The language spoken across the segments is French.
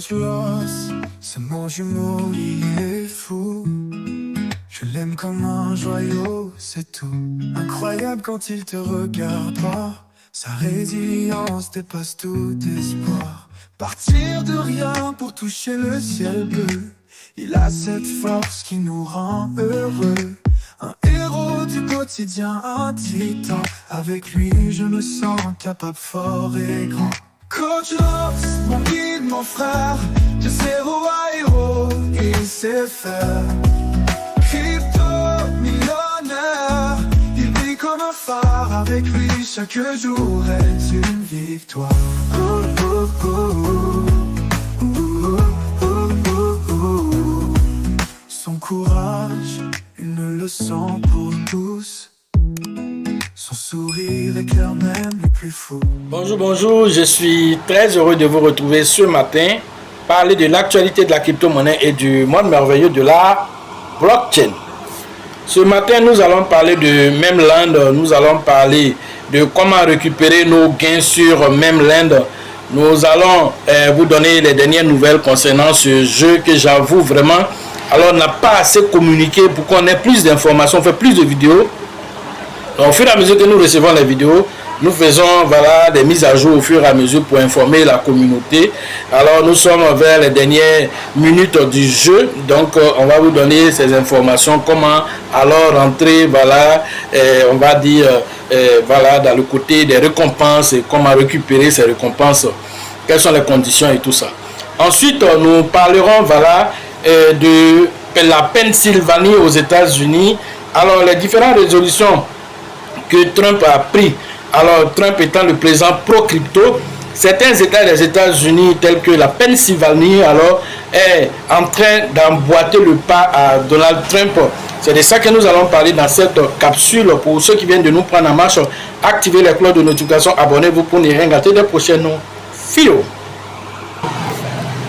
Virtuose, c'est mon jumeau, il est fou. Je l'aime comme un joyau, c'est tout. Incroyable quand il te regarde pas. Sa résilience dépasse tout espoir. Partir de rien pour toucher le ciel bleu. Il a cette force qui nous rend heureux. Un héros du quotidien, un titan. Avec lui je me sens capable, fort et grand. Coach Loves, mon guide, mon frère. De zéro à héros, il sait faire. Crypto millionnaire, il brille comme un phare. Avec lui chaque jour est une victoire. Son courage, une leçon pour tous. Son sourire éclaire même les plus fous. Bonjour, je suis très heureux de vous retrouver ce matin, parler de l'actualité de la crypto-monnaie et du monde merveilleux de la blockchain. Ce matin, nous allons parler de Memland, nous allons parler de comment récupérer nos gains sur Memland. Nous allons vous donner les dernières nouvelles concernant ce jeu que j'avoue vraiment, alors on n'a pas assez communiqué pour qu'on ait plus d'informations, on fait plus de vidéos. Donc, au fur et à mesure que nous recevons les vidéos, nous faisons des mises à jour au fur et à mesure pour informer la communauté. Alors nous sommes vers les dernières minutes du jeu, donc on va vous donner ces informations, comment alors rentrer, on va dire, dans le côté des récompenses et comment récupérer ces récompenses, quelles sont les conditions et tout ça. Ensuite, nous parlerons de la Pennsylvanie aux États-Unis. Alors les différentes résolutions que Trump a pris. Alors Trump étant le président pro-crypto, certains États des États-Unis tels que la Pennsylvanie alors est en train d'emboîter le pas à Donald Trump. C'est de ça que nous allons parler dans cette capsule. Pour ceux qui viennent de nous prendre en marche, activez les cloches de notification, abonnez-vous pour ne rien rater des prochaines vidéos.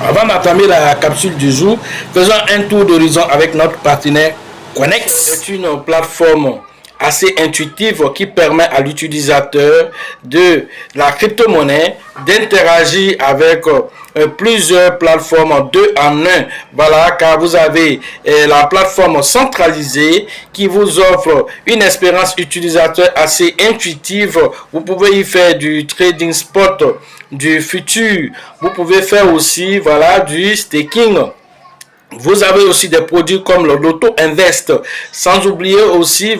Avant d'entamer la capsule du jour, faisons un tour d'horizon avec notre partenaire Coinex. C'est une plateforme assez intuitive qui permet à l'utilisateur de la crypto-monnaie d'interagir avec plusieurs plateformes 2 en 1. Car vous avez la plateforme centralisée qui vous offre une expérience utilisateur assez intuitive. Vous pouvez y faire du trading spot, du futur. Vous pouvez faire aussi du staking. Vous avez aussi des produits comme le Loto Invest. Sans oublier aussi,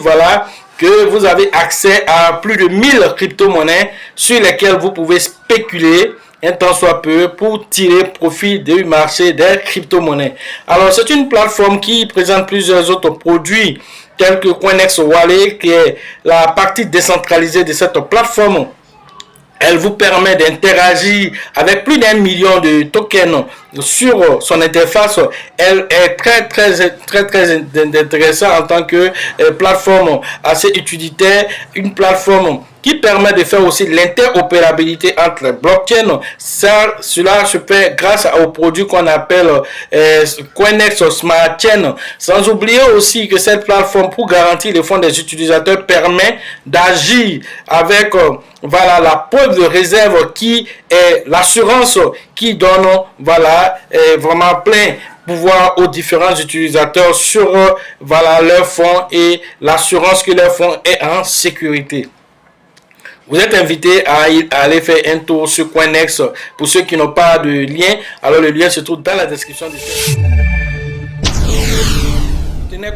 que vous avez accès à plus de 1000 crypto-monnaies sur lesquelles vous pouvez spéculer un temps soit peu pour tirer profit du marché des crypto-monnaies. Alors, c'est une plateforme qui présente plusieurs autres produits tels que Coinex Wallet, qui est la partie décentralisée de cette plateforme. Elle vous permet d'interagir avec plus d'1 million de tokens sur son interface. Elle est très intéressante en tant que plateforme assez utilitaire, une plateforme qui permet de faire aussi l'interopérabilité entre les blockchains. Cela se fait grâce aux produits qu'on appelle Coinex Smart Chain. Sans oublier aussi que cette plateforme, pour garantir les fonds des utilisateurs, permet d'agir avec la preuve de réserve qui est l'assurance qui donne vraiment plein pouvoir aux différents utilisateurs sur leurs fonds et l'assurance que leur fonds est en sécurité. Vous êtes invité à aller faire un tour sur Coinex. Pour ceux qui n'ont pas de lien, alors le lien se trouve dans la description de cette vidéo.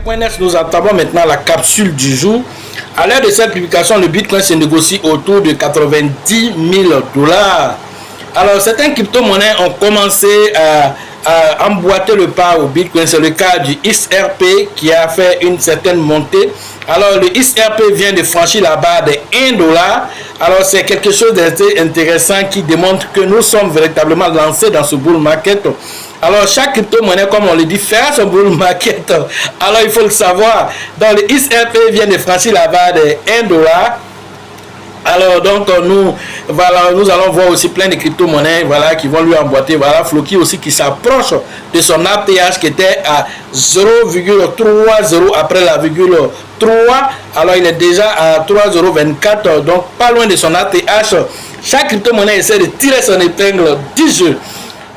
Coinex, nous entamons maintenant la capsule du jour. À l'heure de cette publication, le Bitcoin se négocie autour de 90 000 $. Alors, certaines crypto-monnaies ont commencé à emboîter le pas au Bitcoin. C'est le cas du XRP qui a fait une certaine montée. Alors, le XRP vient de franchir la barre de 1 $. Alors, c'est quelque chose d'assez intéressant qui démontre que nous sommes véritablement lancés dans ce bull market. Alors, chaque crypto-monnaie, comme on le dit, fait son bull market. Alors, il faut le savoir. Donc, le XRP vient de franchir la barre de 1 $. Alors donc nous allons voir aussi plein de crypto-monnaies qui vont lui emboîter. Floki aussi qui s'approche de son ATH qui était à 0,30 après la virgule 3. Alors il est déjà à 3,24 €, donc pas loin de son ATH. Chaque crypto-monnaie essaie de tirer son épingle du jeu.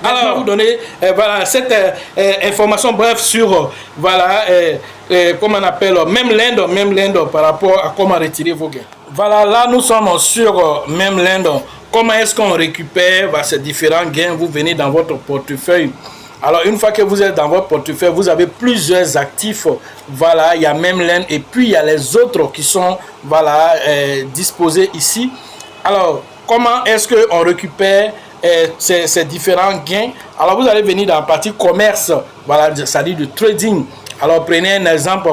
Alors, vous donner voilà, cette information bref sur, voilà, comment on appelle, Memland par rapport à comment retirer vos gains. Voilà, là nous sommes sur Memland. Comment est-ce qu'on récupère ces différents gains? Vous venez dans votre portefeuille. Alors, une fois que vous êtes dans votre portefeuille, vous avez plusieurs actifs. Voilà, il y a Memland et puis il y a les autres qui sont, voilà, disposés ici. Alors, comment est-ce qu'on récupère ces différents gains? Alors, vous allez venir dans la partie commerce, voilà, c'est-à-dire de trading. Alors, prenez un exemple,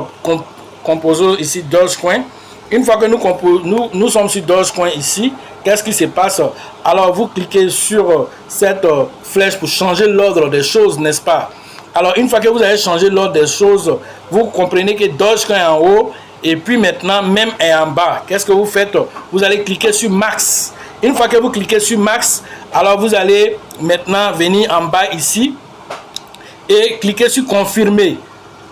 composons ici Dogecoin. Une fois que nous sommes sur Dogecoin ici, qu'est-ce qui se passe? Alors, vous cliquez sur cette flèche pour changer l'ordre des choses, n'est-ce pas? Alors, une fois que vous avez changé l'ordre des choses, vous comprenez que Dogecoin est en haut et puis maintenant, même est en bas. Qu'est-ce que vous faites? Vous allez cliquer sur Max. Une fois que vous cliquez sur Max, alors vous allez maintenant venir en bas ici et cliquer sur Confirmer.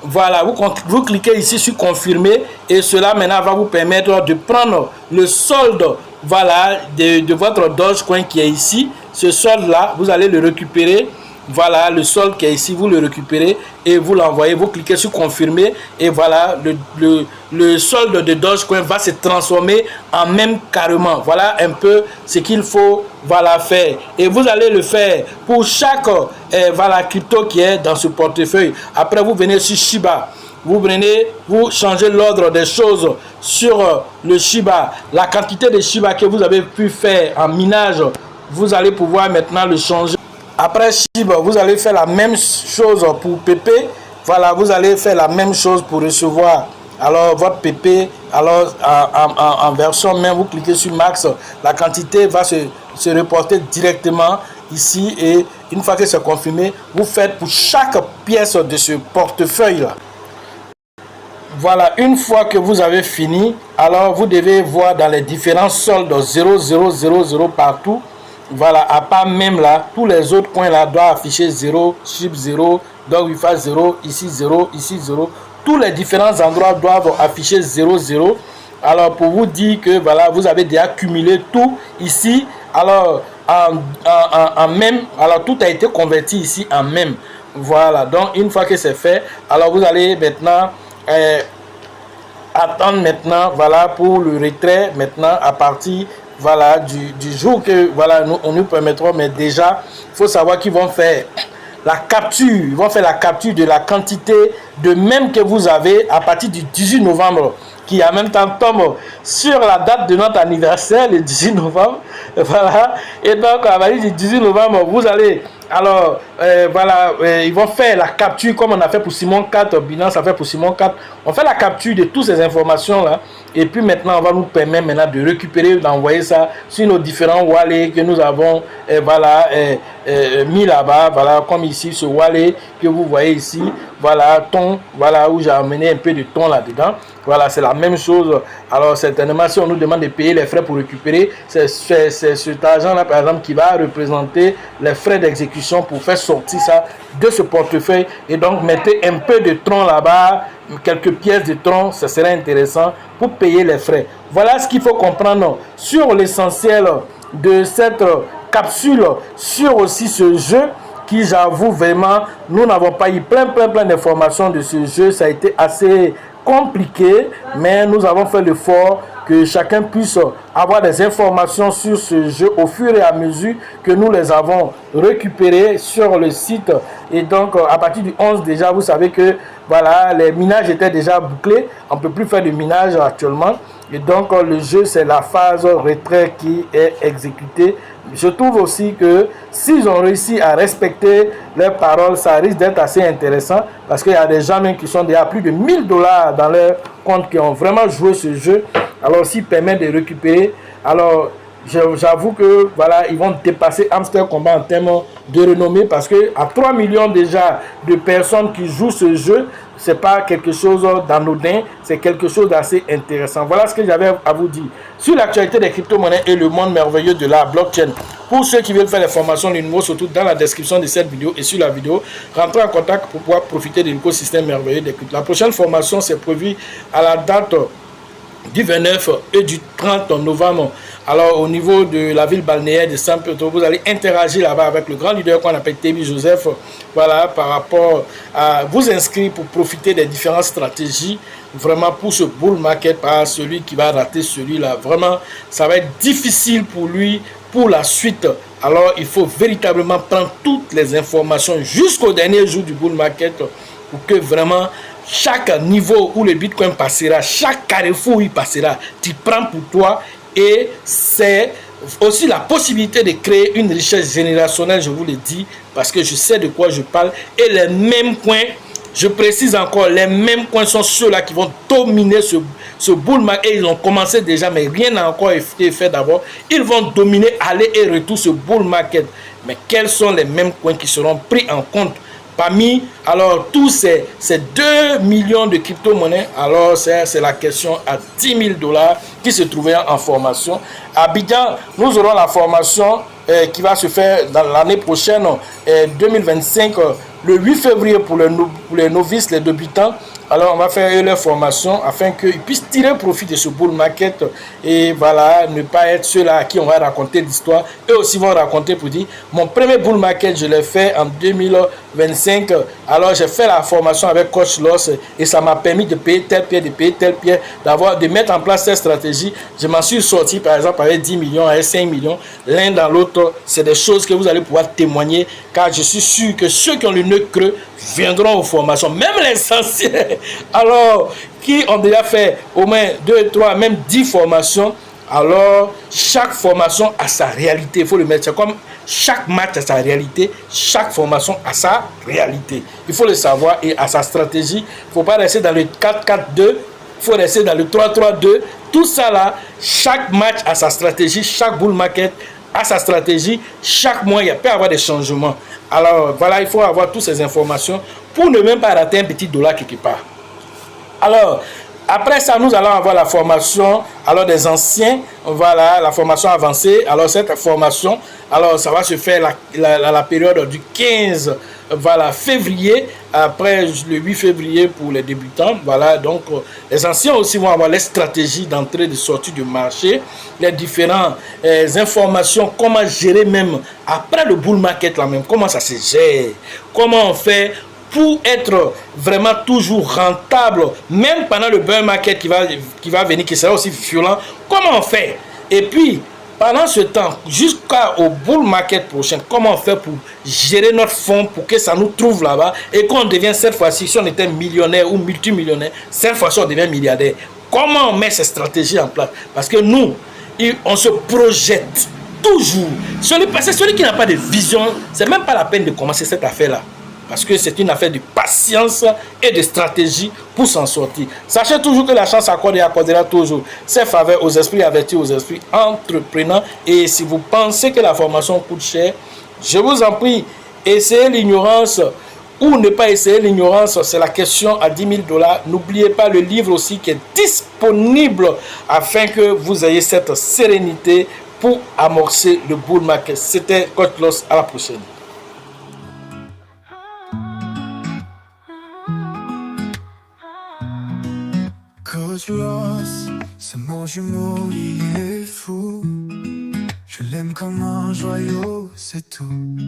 Voilà, vous cliquez ici sur Confirmer et cela maintenant va vous permettre de prendre le solde, voilà, de votre Dogecoin qui est ici. Ce solde là, vous allez le récupérer. Voilà, le solde qui est ici, vous le récupérez et vous l'envoyez. Vous cliquez sur Confirmer et voilà, le solde de Dogecoin va se transformer en même carrément. Voilà un peu ce qu'il faut, voilà, faire. Et vous allez le faire pour chaque voilà, crypto qui est dans ce portefeuille. Après, vous venez sur Shiba. Vous changez l'ordre des choses sur le Shiba. La quantité de Shiba que vous avez pu faire en minage, vous allez pouvoir maintenant le changer. Après Shiba, vous allez faire la même chose pour PP. Voilà, vous allez faire la même chose pour recevoir alors votre PP. Alors en version main, vous cliquez sur Max. La quantité va se reporter directement ici. Et une fois que c'est confirmé, vous faites pour chaque pièce de ce portefeuille là. Voilà, une fois que vous avez fini, alors vous devez voir dans les différents soldes 0000 partout. Voilà, à part même là, tous les autres coins là doivent afficher 0, SHIB 0, donc il fait 0, ici 0, ici 0. Tous les différents endroits doivent afficher 0, 0. Alors, pour vous dire que voilà, vous avez déjà cumulé tout ici. Alors, en même, alors tout a été converti ici en même. Voilà, donc une fois que c'est fait, alors vous allez maintenant attendre maintenant, voilà, pour le retrait maintenant à partir, voilà, du jour que, voilà, nous permettrons, mais déjà, il faut savoir qu'ils vont faire la capture, ils vont faire la capture de la quantité de même que vous avez à partir du 18 novembre, qui en même temps tombe sur la date de notre anniversaire, le 18 novembre, voilà, et donc à partir du 18 novembre, vous allez, alors, voilà, ils vont faire la capture comme on a fait pour Simon 4, Binance a fait pour Simon 4, on fait la capture de toutes ces informations-là, et puis maintenant, on va nous permettre maintenant de récupérer, d'envoyer ça sur nos différents wallets que nous avons, voilà, mis là-bas, voilà, comme ici, ce wallet que vous voyez ici, voilà, thon, voilà, où j'ai amené un peu de thon là-dedans. Voilà, c'est la même chose. Alors, certainement, si on nous demande de payer les frais pour récupérer, c'est cet argent-là, par exemple, qui va représenter les frais d'exécution pour faire sortir ça de ce portefeuille. Et donc, mettez un peu de tronc là-bas, quelques pièces de tronc, ça serait intéressant pour payer les frais. Voilà ce qu'il faut comprendre sur l'essentiel de cette capsule, sur aussi ce jeu qui, j'avoue vraiment, nous n'avons pas eu plein d'informations de ce jeu. Ça a été assez compliqué, mais nous avons fait l'effort que chacun puisse avoir des informations sur ce jeu au fur et à mesure que nous les avons récupérés sur le site. Et donc, à partir du 11 déjà, vous savez que voilà, les minages étaient déjà bouclés. On ne peut plus faire de minage actuellement. Et donc, le jeu, c'est la phase retrait qui est exécutée. Je trouve aussi que s'ils ont réussi à respecter leurs paroles, ça risque d'être assez intéressant parce qu'il y a des gens même qui sont déjà à plus de 1000 $ dans leur compte qui ont vraiment joué ce jeu. Alors, s'ils permettent de récupérer, alors j'avoue que voilà, ils vont dépasser Hamster Combat en termes de renommée parce que à 3 millions déjà de personnes qui jouent ce jeu, c'est pas quelque chose d'anodin, c'est quelque chose d'assez intéressant. Voilà ce que j'avais à vous dire sur l'actualité des crypto-monnaies et le monde merveilleux de la blockchain. Pour ceux qui veulent faire les formations, le numéro se trouve dans la description de cette vidéo et sur la vidéo. Rentrez en contact pour pouvoir profiter de l'écosystème merveilleux des crypto. La prochaine formation, c'est prévu à la date du 29 et du 30 novembre. Alors, au niveau de la ville balnéaire de Saint-Pétersbourg, vous allez interagir là-bas avec le grand leader qu'on appelle Tébi Joseph. Voilà, par rapport à vous inscrire pour profiter des différentes stratégies. Vraiment, pour ce bull market, par celui qui va rater celui-là. Vraiment, ça va être difficile pour lui pour la suite. Alors, il faut véritablement prendre toutes les informations jusqu'au dernier jour du bull market pour que vraiment chaque niveau où le Bitcoin passera, chaque carrefour où il passera, tu prends pour toi. Et c'est aussi la possibilité de créer une richesse générationnelle, je vous le dis, parce que je sais de quoi je parle. Et les mêmes coins, je précise encore, les mêmes coins sont ceux-là qui vont dominer ce bull market. Et ils ont commencé déjà, mais rien n'a encore été fait d'abord. Ils vont dominer aller et retour ce bull market. Mais quels sont les mêmes coins qui seront pris en compte parmi alors tous ces 2 millions de crypto-monnaies? Alors c'est la question à 10 000 $ qui se trouvaient en formation. À Abidjan, nous aurons la formation qui va se faire dans l'année prochaine, 2025, le 8 février pour les novices, les débutants. Alors on va faire leur formation afin qu'ils puissent tirer profit de ce bull market et voilà, ne pas être ceux-là à qui on va raconter l'histoire. Eux aussi vont raconter pour dire, mon premier bull market, je l'ai fait en 2025. Alors j'ai fait la formation avec Coach Loss et ça m'a permis de payer tel pierre, de mettre en place cette stratégie. Je m'en suis sorti par exemple avec 10 millions, avec 5 millions. L'un dans l'autre, c'est des choses que vous allez pouvoir témoigner car je suis sûr que ceux qui ont le nœud creux viendront aux formations, même les anciens, alors qui ont déjà fait au moins 2, 3, même 10 formations. Alors chaque formation a sa réalité, il faut le mettre, c'est comme chaque match a sa réalité, chaque formation a sa réalité, il faut le savoir et à sa stratégie. Il ne faut pas rester dans le 4-4-2, il faut rester dans le 3-3-2, tout ça là, chaque match a sa stratégie, chaque bull market a sa stratégie, chaque mois il peut y avoir des changements. Alors voilà, il faut avoir toutes ces informations pour ne même pas rater un petit dollar quelque part. Alors après ça, nous allons avoir la formation alors des anciens, voilà, la formation avancée. Alors cette formation, alors ça va se faire la période du 15 voilà, février, après le 8 février pour les débutants. Voilà, donc les anciens aussi vont avoir les stratégies d'entrée et de sortie du marché, les différentes informations, comment gérer même après le bull market là même, comment ça se gère, comment on fait pour être vraiment toujours rentable, même pendant le bear market qui va venir, qui sera aussi violent, comment on fait? Et puis, pendant ce temps, jusqu'au bull market prochain, comment on fait pour gérer notre fonds pour que ça nous trouve là-bas et qu'on devienne cette fois-ci, si on était millionnaire ou multimillionnaire, cette fois-ci on devient milliardaire. Comment on met ces stratégies en place? Parce que nous, on se projette toujours. Celui qui n'a pas de vision, c'est même pas la peine de commencer cette affaire-là. Parce que c'est une affaire de patience et de stratégie pour s'en sortir. Sachez toujours que la chance accorde et accordera toujours ses faveurs aux esprits avertis, aux esprits entreprenants. Et si vous pensez que la formation coûte cher, je vous en prie, essayez l'ignorance ou ne pas essayer l'ignorance. C'est la question à 10 000 $. N'oubliez pas le livre aussi qui est disponible afin que vous ayez cette sérénité pour amorcer le bull market. C'était Coach Loss, à la prochaine. Coach Loss, c'est mon jumeau, il est fou. Je l'aime comme un joyau, c'est tout.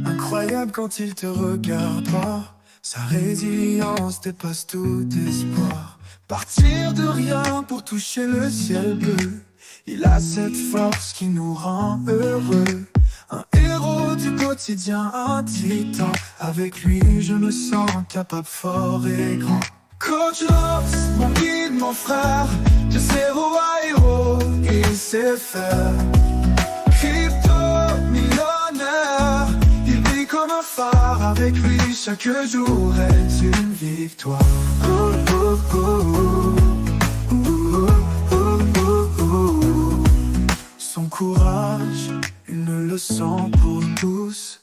Incroyable quand il te regarde pas. Sa résilience dépasse tout espoir. Partir de rien pour toucher le ciel bleu. Il a cette force qui nous rend heureux. Un héros du quotidien, un titan. Avec lui je me sens capable, fort et grand. Coach Loss, mon guide, mon frère, de zéro à héros, il sait faire. Crypto millionnaire, il brille comme un phare. Avec lui chaque jour est une victoire. Son courage, une leçon pour tous.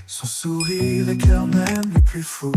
Son sourire éclaire même les plus fous.